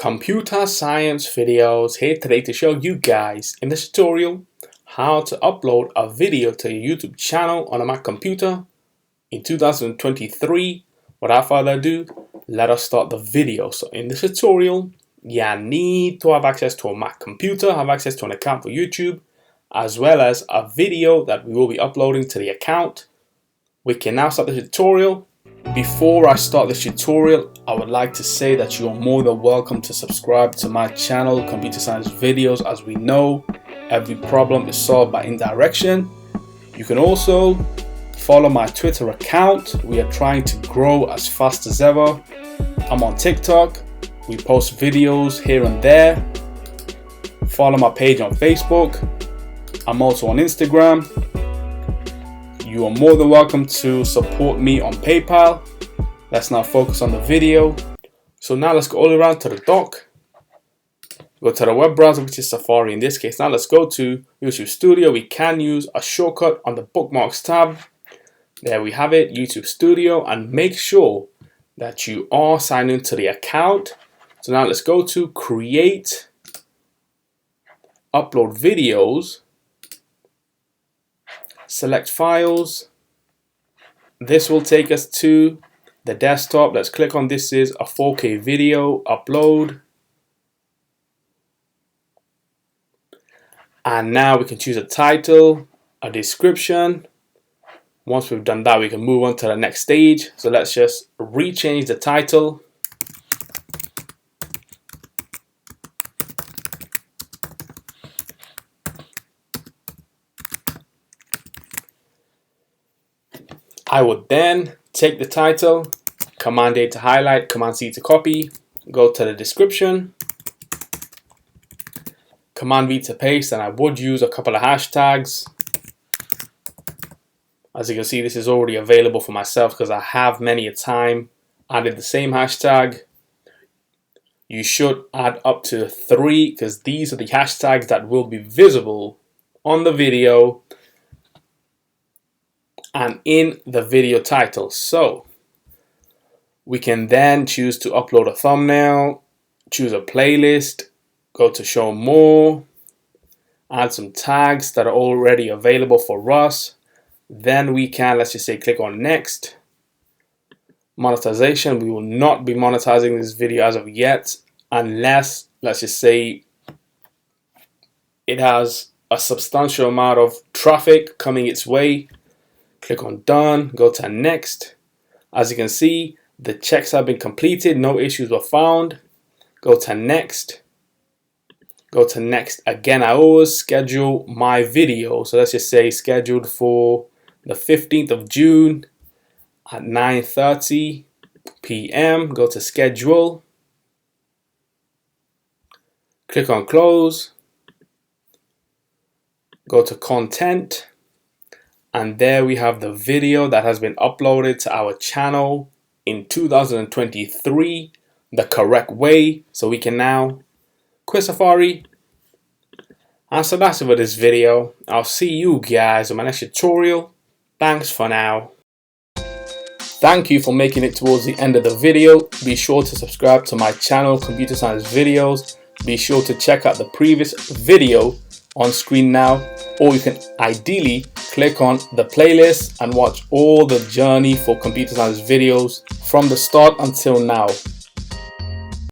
Computer Science Videos here today to show you guys in this tutorial how to upload a video to your YouTube channel on a Mac computer in 2023. Without further ado, let us start the video. So in this tutorial, you need to have access to a Mac computer, have access to an account for YouTube, as well as a video that we will be uploading to the account. We can now start the tutorial. Before I start this tutorial, I would like to say that you are more than welcome to subscribe to my channel, Computer Science Videos. As we know, every problem is solved by indirection. You can also follow my Twitter account. We are trying to grow as fast as ever. I'm on TikTok. We post videos here and there. Follow my page on Facebook. I'm also on Instagram. You are more than welcome to support me on PayPal. Let's now focus on the video. So now let's go all around to the dock. Go to the web browser, which is Safari in this case. Now let's go to YouTube Studio. We can use a shortcut on the bookmarks tab. There we have it, YouTube Studio, and make sure that you are signed into the account. So now let's go to Create, Upload Videos. Select files. This will take us to the desktop. Let's click on this is a 4K video, upload. And now we can choose a title, a description. Once we've done that, we can move on to the next stage. So let's just rechange the title. I would then take the title, Command A to highlight, Command C to copy, go to the description, Command V to paste, and I would use a couple of hashtags. As you can see, this is already available for myself because I have many a time added the same hashtag. You should add up to 3 because these are the hashtags that will be visible on the video and in the video title. So we can then choose to upload a thumbnail, choose a playlist, go to show more, add some tags that are already available for us. Then we can, let's just say, click on next. Monetization, we will not be monetizing this video as of yet unless, let's just say, it has a substantial amount of traffic coming its way. Click on done, go to next. As you can see, the checks have been completed, no issues were found. Go to next. Go to next again. I always schedule my video. So let's just say scheduled for the 15th of June at 9:30 p.m. Go to schedule. Click on close. Go to content. And there we have the video that has been uploaded to our channel in 2023 the correct way. So we can now quit Safari. And so that's it for this video. I'll see you guys in my next tutorial. Thanks for now. Thank you for making it towards the end of the video. Be sure to subscribe to my channel, Computer Science Videos. Be sure to check out the previous video on screen now, or you can ideally click on the playlist and watch all the journey for Computer Science Videos from the start until now.